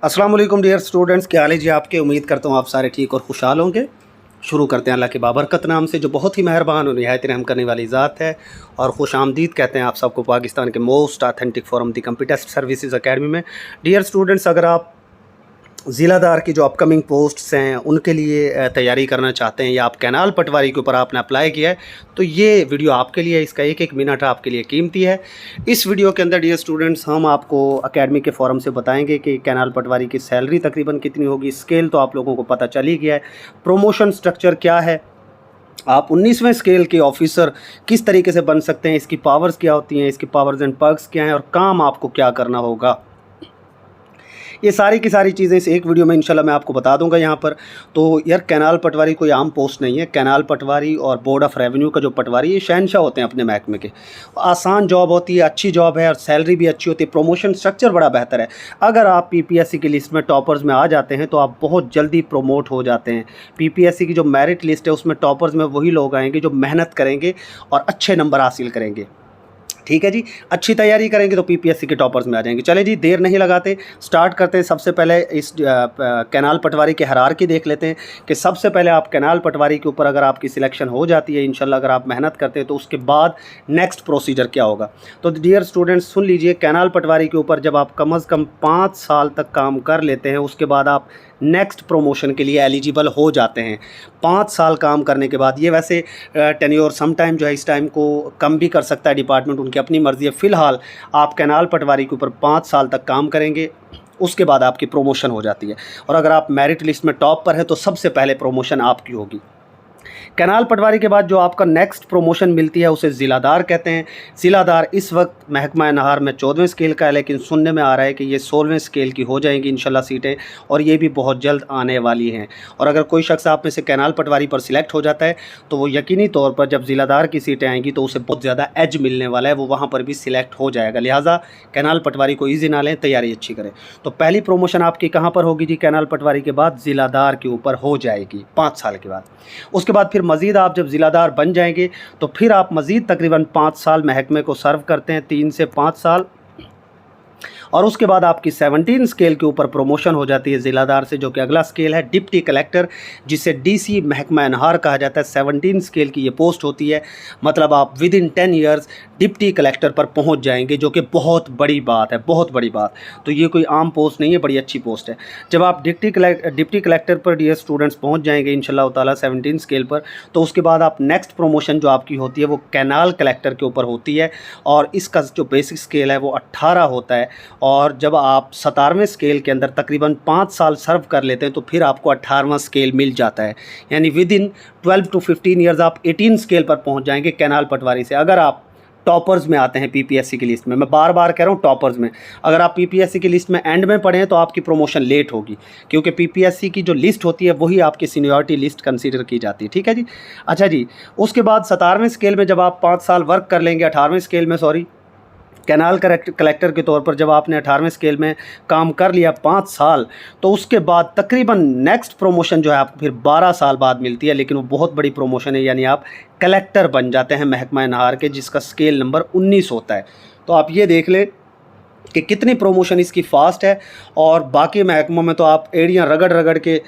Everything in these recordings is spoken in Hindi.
अस्सलाम वालेकुम डियर स्टूडेंट्स, क्या हाल है जी आपके। उम्मीद करता हूँ आप सारे ठीक और खुशहाल होंगे। शुरू करते हैं अल्लाह के बाबरकत नाम से, जो बहुत ही मेहरबान और निहायत रहम करने वाली ज़ात है। और खुश आमदीद कहते हैं आप सबको पाकिस्तान के मोस्ट ऑथेंटिक फोरम दी कंप्यूटर सर्विसेज अकेडमी में। डियर स्टूडेंट्स, अगर आप ज़िलादार की जो अपकमिंग पोस्ट्स हैं उनके लिए तैयारी करना चाहते हैं या आप कैनाल पटवारी के ऊपर आपने अप्लाई किया है, तो ये वीडियो आपके लिए, इसका एक एक मिनट आपके लिए कीमती है। इस वीडियो के अंदर डियर स्टूडेंट्स हम आपको एकेडमी के फोरम से बताएंगे कि कैनाल पटवारी की सैलरी तकरीबन कितनी होगी। स्केल तो आप लोगों को पता चल ही गया है। प्रोमोशन स्ट्रक्चर क्या है, आप 19वें स्केल के ऑफिसर किस तरीके से बन सकते हैं, इसकी पावर्स क्या होती हैं, इसकी पावर्स एंड पर्क्स क्या हैं और काम आपको क्या करना होगा, ये सारी की सारी चीज़ें इस एक वीडियो में इंशाल्लाह मैं आपको बता दूंगा यहाँ पर। तो यार, कैनाल पटवारी कोई आम पोस्ट नहीं है। कैनाल पटवारी और बोर्ड ऑफ रेवेन्यू का जो पटवारी, ये शहनशाह होते हैं अपने महकमे के। आसान जॉब होती है, अच्छी जॉब है और सैलरी भी अच्छी होती है। प्रोमोशन स्ट्रक्चर बड़ा बेहतर है। अगर आप पीपीएससी की लिस्ट में टॉपर्स में आ जाते हैं तो आप बहुत जल्दी प्रोमोट हो जाते हैं। पीपीएससी की जो मेरिट लिस्ट है उसमें टॉपर्स में वही लोग आएंगे जो मेहनत करेंगे और अच्छे नंबर हासिल करेंगे। ठीक है जी, अच्छी तैयारी करेंगे तो पीपीएससी के टॉपर्स में आ जाएंगे। चले जी, देर नहीं लगाते, स्टार्ट करते हैं। सबसे पहले इस कैनाल पटवारी के हायरार्की देख लेते हैं कि सबसे पहले आप कैनाल पटवारी के ऊपर अगर आपकी सिलेक्शन हो जाती है इंशाल्लाह, अगर आप मेहनत करते हैं तो उसके बाद नेक्स्ट प्रोसीजर क्या होगा। तो डियर स्टूडेंट्स सुन लीजिए, कैनाल पटवारी के ऊपर जब आप कम अज़ कम 5 साल तक काम कर लेते हैं, उसके बाद आप नेक्स्ट प्रमोशन के लिए एलिजिबल हो जाते हैं। 5 साल काम करने के बाद। ये वैसे टेन्योर सम टाइम जो है इस टाइम को कम भी कर सकता है डिपार्टमेंट, उनकी अपनी मर्ज़ी है। फ़िलहाल आप कैनाल पटवारी के ऊपर 5 साल तक काम करेंगे, उसके बाद आपकी प्रमोशन हो जाती है। और अगर आप मेरिट लिस्ट में टॉप पर है तो सबसे पहले प्रमोशन आपकी होगी। कैनाल पटवारी के बाद जो आपका नेक्स्ट प्रमोशन मिलती है उसे ज़िलादार कहते हैं। ज़िलादार इस वक्त महकमा नहार में 14वें स्केल का है, लेकिन सुनने में आ रहा है कि ये 16वें स्केल की हो जाएंगी इंशाल्लाह सीटें, और ये भी बहुत जल्द आने वाली हैं। और अगर कोई शख्स आप में से कैनाल पटवारी पर सिलेक्ट हो जाता है तो वो यकीनी तौर पर जब ज़िलादार की सीटें आएंगी तो उसे बहुत ज़्यादा एज मिलने वाला है, वो वहाँ पर भी सिलेक्ट हो जाएगा। लिहाजा कैनाल पटवारी को ईजी ना लें, तैयारी अच्छी करें। तो पहली प्रमोशन आपकी कहाँ पर होगी जी? कैनाल पटवारी के बाद ज़िलादार के ऊपर हो जाएगी 5 साल के बाद। उसके बाद फिर मज़ीद आप जब ज़िलादार बन जाएंगे तो फिर आप मज़ीद तकरीबन 5 साल महकमे को सर्व करते हैं, 3 से 5 साल। और उसके बाद आपकी 17 स्केल के ऊपर प्रमोशन हो जाती है ज़िलादार से, जो कि अगला स्केल है डिप्टी कलेक्टर, जिसे डीसी महकमा अनहार कहा जाता है। 17 स्केल की ये पोस्ट होती है, मतलब आप with in 10 years deputy collector पर पहुंच जाएंगे, जो कि बहुत बड़ी बात है, बहुत बड़ी बात। तो ये कोई आम पोस्ट नहीं है, बड़ी अच्छी पोस्ट है। जब आप डिप्टी कलेक्टर पर डियर स्टूडेंट्स पहुँच जाएंगे इंशाल्लाह ताला 17 स्केल पर, तो उसके बाद आप नेक्स्ट प्रमोशन जो आपकी होती है वो कैनाल कलेक्टर के ऊपर होती है। और इसका जो बेसिक स्केल है वो 18 होता है। और जब आप 17वें स्केल के अंदर तकरीबन 5 साल सर्व कर लेते हैं तो फिर आपको 18वां स्केल मिल जाता है। यानी विद इन 12 to 15 ईयर्स आप 18 स्केल पर पहुंच जाएंगे कैनाल पटवारी से, अगर आप टॉपर्स में आते हैं पीपीएससी की लिस्ट में। मैं बार बार कह रहा हूँ टॉपर्स में। अगर आप पीपीएससी की लिस्ट में एंड में पढ़े हैं तो आपकी प्रमोशन लेट होगी, क्योंकि पीपीएससी की जो लिस्ट होती है वही आपकी सीनियरिटी लिस्ट कंसीडर की जाती है। ठीक है जी। अच्छा जी, उसके बाद 17वें स्केल में जब आप 5 साल वर्क कर लेंगे, 18वें स्केल में सॉरी, कैनाल कलेक्टर के तौर पर जब आपने 18वें स्केल में काम कर लिया 5 साल, तो उसके बाद तकरीबन नेक्स्ट प्रमोशन जो है आपको फिर 12 साल बाद मिलती है, लेकिन वो बहुत बड़ी प्रमोशन है। यानी आप कलेक्टर बन जाते हैं महकमा नहार के, जिसका स्केल नंबर 19 होता है। तो आप ये देख लें कि कितनी प्रमोशन इसकी फ़ास्ट है। और बाकी महकमों में तो आप एड़ियाँ रगड़ रगड़ के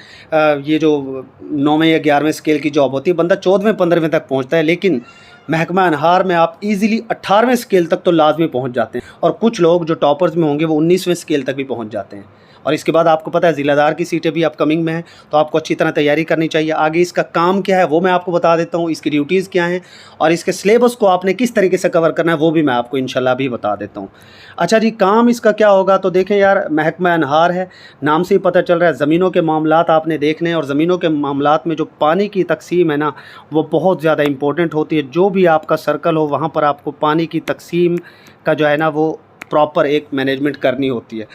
ये जो 9वें या 11वें स्केल की जॉब होती है, बंदा 14वें 15वें तक पहुंचता है, लेकिन महकमा अनहार में आप इजीली 18वें स्केल तक तो लाजमी पहुंच जाते हैं। और कुछ लोग जो टॉपर्स में होंगे वो 19वें स्केल तक भी पहुंच जाते हैं। और इसके बाद आपको पता है ज़िलादार की सीटें भी अपकमिंग में हैं, तो आपको अच्छी तरह तैयारी करनी चाहिए। आगे इसका काम क्या है वो मैं आपको बता देता हूँ, इसकी ड्यूटीज़ क्या हैं और इसके सिलेबस को आपने किस तरीके से कवर करना है वो भी मैं आपको इंशाल्लाह भी बता देता हूँ। अच्छा जी, काम इसका क्या होगा? तो देखें यार, महकमा अनहार है, नाम से ही पता चल रहा है ज़मीनों के मामलात आपने देखने हैं। और ज़मीनों के मामलात में जो पानी की तकसीम है ना, वो बहुत ज़्यादा इंपॉर्टेंट होती है। जो भी आपका सर्कल हो वहाँ पर आपको पानी की तकसीम का जो है ना वो प्रॉपर एक मैनेजमेंट करनी होती है।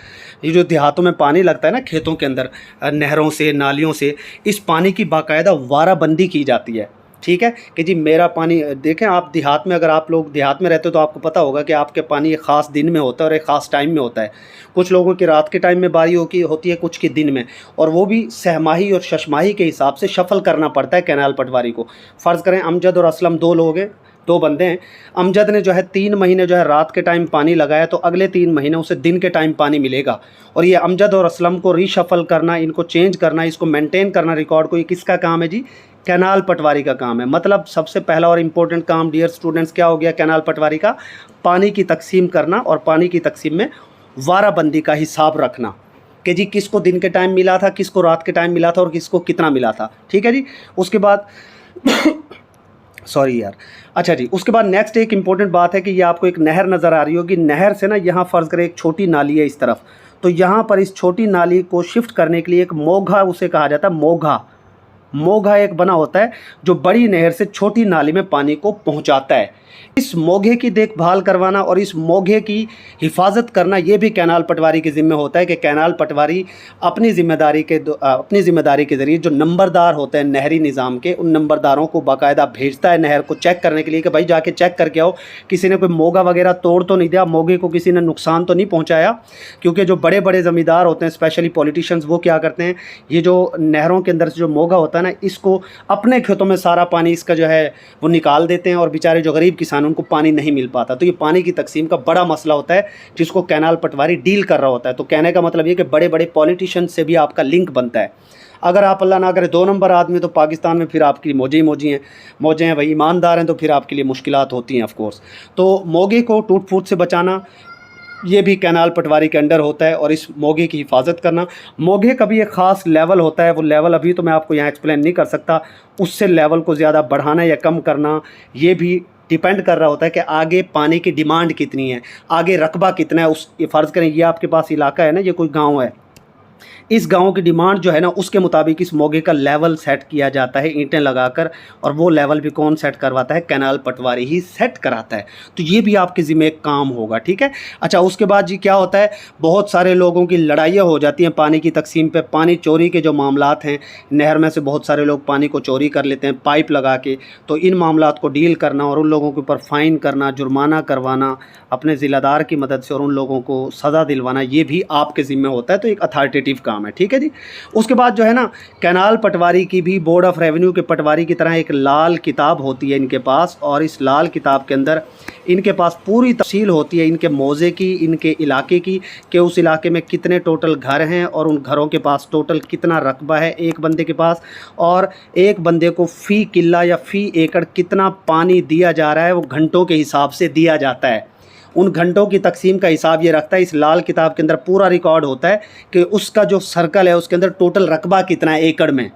ये जो देहातों में पानी लगता है ना खेतों के अंदर, नहरों से, नालियों से, इस पानी की बाकायदा वाराबंदी की जाती है। ठीक है कि जी मेरा पानी, देखें आप देहात में, अगर आप लोग देहात में रहते हो तो आपको पता होगा कि आपके पानी एक ख़ास दिन में होता है और एक ख़ास टाइम में होता है। कुछ लोगों की रात के टाइम में बारी होती है, कुछ की दिन में, और वो भी सहमाही और शशमाही के हिसाब से शफल करना पड़ता है कैनाल पटवारी को। फ़र्ज़ करें अमजद और असलम 2 लोग हैं, दो बंदे हैं, अमजद ने जो है 3 महीने जो है रात के टाइम पानी लगाया, तो अगले 3 महीने उसे दिन के टाइम पानी मिलेगा। और ये अमजद और असलम को रीशफल करना, इनको चेंज करना, इसको मेंटेन करना रिकॉर्ड को, ये किसका काम है जी? कैनाल पटवारी का काम है। मतलब सबसे पहला और इम्पोर्टेंट काम डियर स्टूडेंट्स क्या हो गया कैनाल पटवारी का? पानी की तकसीम करना, और पानी की तकसीम में वाराबंदी का हिसाब रखना कि जी किसको दिन के टाइम मिला था, किसको रात के टाइम मिला था और किसको कितना मिला था। ठीक है जी। उसके बाद सॉरी यार, अच्छा जी, उसके बाद नेक्स्ट एक इंपॉर्टेंट बात है कि ये आपको एक नहर नज़र आ रही होगी। नहर से ना यहाँ फ़र्ज़ करें एक छोटी नाली है इस तरफ, तो यहाँ पर इस छोटी नाली को शिफ्ट करने के लिए एक मोघा उसे कहा जाता है, मोघा एक बना होता है जो बड़ी नहर से छोटी नाली में पानी को पहुँचाता है। इस मोघे की देखभाल करवाना और इस मोघे की हिफाजत करना ये भी कैनाल पटवारी के ज़िम्मे होता है कि कैनाल पटवारी अपनी ज़िम्मेदारी के ज़रिए जो नंबरदार होते हैं नहरी निज़ाम के, उन नंबरदारों को बाकायदा भेजता है नहर को चेक करने के लिए कि भाई जाके चेक करके आओ, किसी ने कोई मोघा वगैरह तोड़ तो नहीं दिया, मोघे को किसी ने नुकसान तो नहीं पहुँचाया। क्योंकि जो बड़े बड़े ज़मींदार होते हैं स्पेशली पॉलिटिशियंस, वो क्या करते हैं, ये जो नहरों के अंदर से जो मोघा होता है ना, इसको अपने खेतों में सारा पानी इसका जो है वो निकाल देते हैं, और बेचारे जो गरीब किसान उनको पानी नहीं मिल पाता। तो ये पानी की तकसीम का बड़ा मसला होता है जिसको कैनाल पटवारी डील कर रहा होता है। तो कहने का मतलब ये कि बड़े बड़े पॉलिटिशियन से भी आपका लिंक बनता है। अगर आप अल्लाह ना करे 2 नंबर आदमी, तो पाकिस्तान में फिर आपकी मौजें हैं भाई, ईमानदार हैं, तो फिर आपके लिए मुश्किलात होती हैं ऑफ कोर्स। तो मोगे को टूट फूट से बचाना ये भी कैनाल पटवारी के अंडर होता है, और इस मोगे की हिफाजत करना। मोगे का भी एक ख़ास लेवल होता है, वो लेवल अभी तो मैं आपको यहाँ एक्सप्लेन नहीं कर सकता, उससे लेवल को ज़्यादा बढ़ाना या कम करना ये भी डिपेंड कर रहा होता है कि आगे पानी की डिमांड कितनी है, आगे रकबा कितना है। उस फ़र्ज़ करें ये आपके पास इलाका है ना, ये कोई गाँव है, इस गांव की डिमांड जो है ना उसके मुताबिक इस मोगे का लेवल सेट किया जाता है ईंटें लगाकर, और वो लेवल भी कौन सेट करवाता है? कैनाल पटवारी ही सेट कराता है। तो ये भी आपके ज़िम्मे एक काम होगा, ठीक है। अच्छा, उसके बाद जी क्या होता है, बहुत सारे लोगों की लड़ाइयाँ हो जाती हैं पानी की तकसीम पे। पानी चोरी के जो मामलात हैं, नहर में से बहुत सारे लोग पानी को चोरी कर लेते हैं पाइप लगा के, तो इन मामलात को डील करना और उन लोगों के ऊपर फ़ाइन करना, जुर्माना करवाना अपने ज़िलादार की मदद से, और उन लोगों को सज़ा दिलवाना, ये भी आपके ज़िम्मे होता है। तो एक अथॉरिटेटिव काम है, ठीक है जी। उसके बाद जो है ना, कैनाल पटवारी की भी बोर्ड ऑफ रेवेन्यू के पटवारी की तरह एक लाल किताब होती है इनके पास, और इस लाल किताब के अंदर इनके पास पूरी तफसील होती है इनके मौजे की, इनके इलाके की, कि उस इलाके में कितने टोटल घर हैं और उन घरों के पास टोटल कितना रकबा है एक बंदे के पास, और एक बंदे को फ़ी किल्ला या फ़ी एकड़ कितना पानी दिया जा रहा है, वो घंटों के हिसाब से दिया जाता है। उन घंटों की तकसीम का हिसाब ये रखता है। इस लाल किताब के अंदर पूरा रिकॉर्ड होता है कि उसका जो सर्कल है उसके अंदर टोटल रकबा कितना है एकड़ में।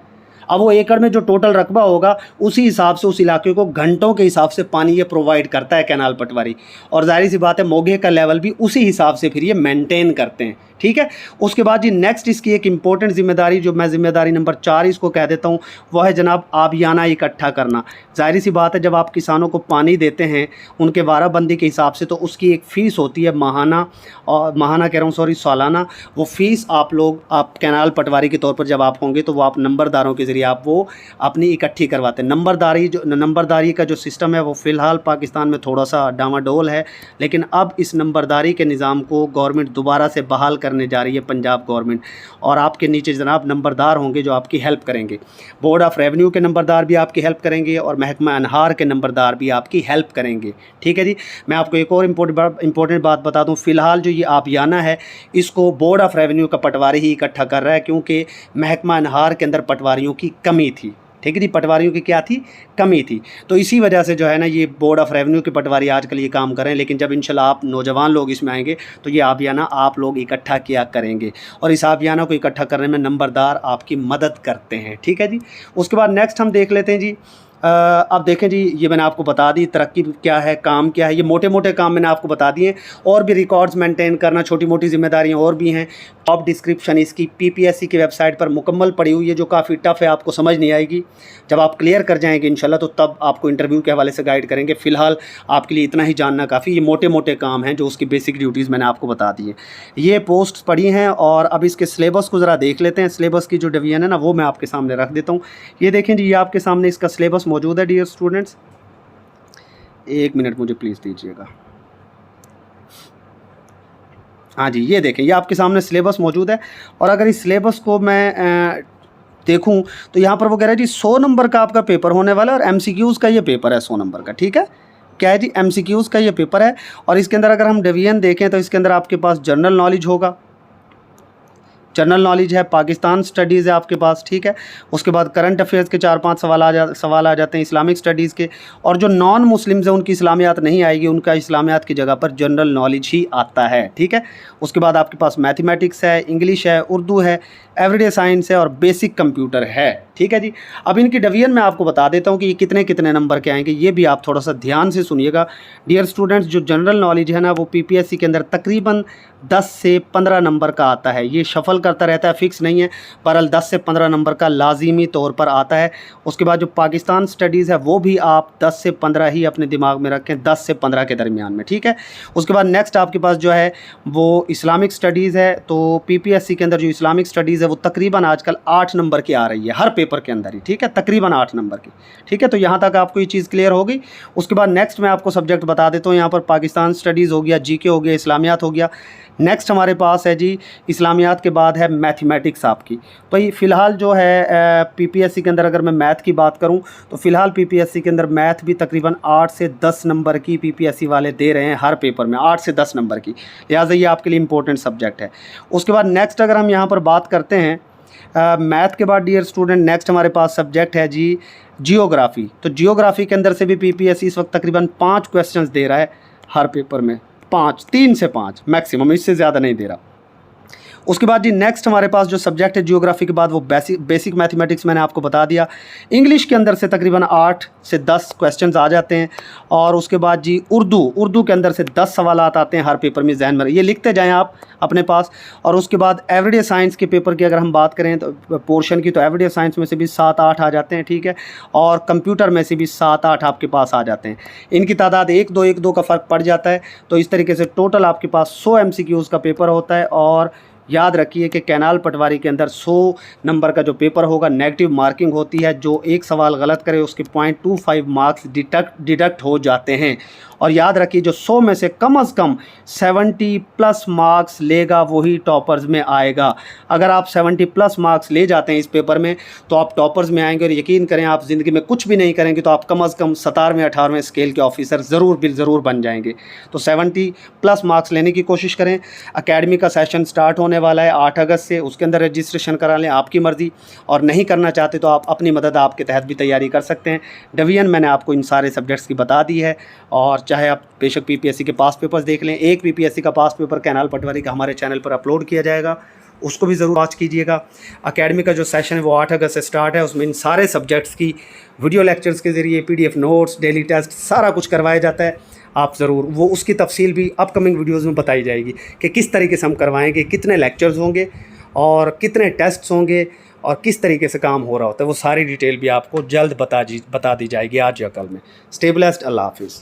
अब वो एकड़ में जो टोटल रकबा होगा उसी हिसाब से उस इलाके को घंटों के हिसाब से पानी ये प्रोवाइड करता है कैनाल पटवारी, और जाहिर सी बात है मोगे का लेवल भी उसी हिसाब से फिर ये मेंटेन करते हैं, ठीक है। उसके बाद जी नेक्स्ट इसकी एक इंपॉर्टेंट जिम्मेदारी, जो मैं जिम्मेदारी नंबर 4 इसको कह देता हूँ, वह है जनाब आबियाना इकट्ठा करना। जाहिर सी बात है जब आप किसानों को पानी देते हैं उनके वाराबंदी के हिसाब से, तो उसकी एक फ़ीस होती है महाना, और महाना कह रहा हूँ सॉरी सालाना। वो फ़ीस आप कैनाल पटवारी के तौर पर जब आप होंगे तो वो आप नंबरदारों के ज़रिए आप वो अपनी इकट्ठी करवाते हैं। नंबरदारी का जो सिस्टम है वो फ़िलहाल पाकिस्तान में थोड़ा सा डामाडोल है, लेकिन अब इस नंबरदारी के निज़ाम को गवर्नमेंट दोबारा से बहाल करने जा रही है, पंजाब गवर्नमेंट, और आपके नीचे जनाब नंबरदार होंगे जो आपकी हेल्प करेंगे। बोर्ड ऑफ रेवेन्यू के नंबरदार भी आपकी हेल्प करेंगे, और महकमा अनहार के नंबरदार भी आपकी हेल्प करेंगे, ठीक है जी। मैं आपको एक और इम्पोर्टेंट बात बता दूं, फ़िलहाल जो ये आबियाना है इसको बोर्ड ऑफ रेवेन्यू का पटवारी ही इकट्ठा कर रहा है, क्योंकि महकमा अनहार के अंदर पटवारियों की कमी थी, ठीक है जी, पटवारियों की क्या थी? कमी थी। तो इसी वजह से जो है ना ये बोर्ड ऑफ रेवेन्यू के पटवारी आजकल ये काम कर रहे हैं, लेकिन जब इंशाल्लाह आप नौजवान लोग इसमें आएंगे तो ये आबियाना आप लोग इकट्ठा किया करेंगे, और इस आबियाना को इकट्ठा करने में नंबरदार आपकी मदद करते हैं, ठीक है जी। उसके बाद नेक्स्ट हम देख लेते हैं जी। अब देखें जी, ये मैंने आपको बता दी तरक्की क्या है, काम क्या है, ये मोटे मोटे काम मैंने आपको बता दिए। और भी रिकॉर्ड्स मेंटेन करना, छोटी मोटी जिम्मेदारियां और भी हैं। टॉप डिस्क्रिप्शन इसकी पीपीएससी की वेबसाइट पर मुकम्मल पड़ी हुई है, जो काफ़ी टफ़ है, आपको समझ नहीं आएगी। जब आप क्लियर कर जाएंगे इंशाल्लाह तो तब आपको इंटरव्यू के हवाले से गाइड करेंगे। फ़िलहाल आपके लिए इतना ही जानना काफ़ी। ये मोटे मोटे काम हैं जो उसकी बेसिक ड्यूटीज़ मैंने आपको बता दी है। ये पोस्ट पड़ी हैं, और अब इसके सिलेबस को ज़रा देख लेते हैं। सिलेबस की जो डिवीज़न है ना वो मैं आपके सामने रख देता हूँ। ये देखें जी, ये आपके सामने इसका सिलेबस मौजूद है डियर स्टूडेंट्स। 1 मिनट मुझे प्लीज़ दीजिएगा। हाँ जी, ये देखें, ये आपके सामने सिलेबस मौजूद है, और अगर इस सिलेबस को मैं देखूं तो यहाँ पर वो कह रहा है जी 100 नंबर का आपका पेपर होने वाला है, और एमसीक्यूज़ का ये पेपर है 100 नंबर का, ठीक है। क्या है जी, MCQs का ये पेपर है। और इसके अंदर अगर हम डिवीजन देखें तो इसके अंदर आपके पास जनरल नॉलेज होगा, जनरल नॉलेज है, पाकिस्तान स्टडीज़ है आपके पास, ठीक है। उसके बाद करंट अफेयर्स के 4-5 सवाल आ जाते हैं, इस्लामिक स्टडीज़ के। और जो नॉन मुस्लिम्स हैं उनकी इस्लामियात नहीं आएगी, उनका इस्लामियात की जगह पर जनरल नॉलेज ही आता है, ठीक है। उसके बाद आपके पास मैथमेटिक्स है, इंग्लिश है, उर्दू है, एवरीडे साइंस है और बेसिक कंप्यूटर है, ठीक है जी। अब इनकी डिवीजन मैं आपको बता देता हूँ कि ये कितने कितने नंबर के आएंगे, ये भी आप थोड़ा सा ध्यान से सुनिएगा डियर स्टूडेंट्स। जो जनरल नॉलेज है ना वो PPSC के अंदर तकरीबन 10 से 15 नंबर का आता है। ये शफल करता रहता है, फिक्स नहीं है, पर 10 से 15 नंबर का लाजिमी तौर पर आता है। उसके बाद जो पाकिस्तान स्टडीज़ है वो भी आप 10 से 15 ही अपने दिमाग में रखें, 10 से 15 के दरमियान में, ठीक है। उसके बाद नेक्स्ट आपके पास जो है वो इस्लामिक स्टडीज़ है। तो PPSC के अंदर जो इस्लामिक स्टडीज़ है वो तकरीबन आजकल 8 नंबर की आ रही है हर पेपर के अंदर ही, ठीक है, तकरीबन 8 नंबर की, ठीक है। तो यहाँ तक आपको ये चीज़ क्लियर होगी। उसके बाद नेक्स्ट मैं आपको सब्जेक्ट बता देता हूँ। यहाँ पर पाकिस्तान स्टडीज़ हो गया, GK हो गया, इस्लामियात हो गया। नेक्स्ट हमारे पास है जी इस्लामियात के बाद है मैथमेटिक्स आपकी। तो ये फ़िलहाल जो है PPSC के अंदर अगर मैं मैथ की बात करूं तो फ़िलहाल PPSC के अंदर मैथ भी तकरीबन 8 से 10 नंबर की PPSC वाले दे रहे हैं हर पेपर में, 8 से 10 नंबर की, लिहाजा ये आपके लिए इंपॉर्टेंट सब्जेक्ट है। उसके बाद नेक्स्ट अगर हम यहाँ पर बात करते हैं मैथ के बाद डियर स्टूडेंट, नेक्स्ट हमारे पास सब्जेक्ट है जी जियोग्राफ़ी। तो जियोग्राफ़ी के अंदर से भी PPSC इस वक्त तकरीबन 5 क्वेश्चंस दे रहा है हर पेपर में, 3 से 5 मैक्सिमम, इससे ज़्यादा नहीं दे रहा। उसके बाद जी नेक्स्ट हमारे पास जो सब्जेक्ट है जियोग्राफी के बाद वो बेसिक मैथमेटिक्स मैंने आपको बता दिया। इंग्लिश के अंदर से तकरीबन 8 से 10 क्वेश्चंस आ जाते हैं। और उसके बाद जी उर्दू के अंदर से 10 सवालात आते हैं हर पेपर में, जहन में ये लिखते जाएं आप अपने पास। और उसके बाद एवरीडे साइंस के पेपर की अगर हम बात करें तो पोर्शन की, तो एवरीडे साइंस में से भी 7-8 आ जाते हैं, ठीक है। और कंप्यूटर में से भी 7-8 आपके पास आ जाते हैं। इनकी तादाद 1-2 का फ़र्क पड़ जाता है। तो इस तरीके से टोटल आपके पास 100 MCQs का पेपर होता है। और याद रखिए कि कैनाल पटवारी के अंदर 100 नंबर का जो पेपर होगा नेगेटिव मार्किंग होती है। जो एक सवाल गलत करे उसके 0.25 मार्क्स डिडक्ट हो जाते हैं। और याद रखिए जो 100 में से कम 70+ मार्क्स लेगा वही टॉपर्स में आएगा। अगर आप 70+ मार्क्स ले जाते हैं इस पेपर में तो आप टॉपर्स में आएंगे। और यकीन करें आप ज़िंदगी में कुछ भी नहीं करेंगे तो आप कम से कम 17वें-18वें स्केल के ऑफिसर ज़रूर बन जाएंगे। तो 70+ मार्क्स लेने की कोशिश करें। एकेडमी का सेशन स्टार्ट होने वाला है 8 अगस्त से, उसके अंदर रजिस्ट्रेशन करा लें, आपकी मर्ज़ी। और नहीं करना चाहते तो आप अपनी मदद आपके तहत भी तैयारी कर सकते हैं। डिवीज़न मैंने आपको इन सारे सब्जेक्ट्स की बता दी है। और चाहे आप बेशक PPSC के पास पेपर्स देख लें, एक PPSC का पास पेपर कैनाल पटवारी का हमारे चैनल पर अपलोड किया जाएगा, उसको भी ज़रूर वॉच कीजिएगा। एकेडमी का जो सेशन है वो 8 अगस्त से स्टार्ट है, उसमें इन सारे सब्जेक्ट्स की वीडियो लेक्चर्स के ज़रिए PDF नोट्स, डेली टेस्ट सारा कुछ करवाया जाता है। आप ज़रूर वो उसकी तफसील भी अपकमिंग वीडियोज़ में बताई जाएगी कि किस तरीके से हम करवाएंगे, कितने लेक्चर्स होंगे और कितने टेस्ट्स होंगे और किस तरीके से काम हो रहा होता है। वो सारी डिटेल भी आपको जल्द बता दी जाएगी आज या कल में। स्टे ब्लेस्ड, अल्लाह हाफिज़।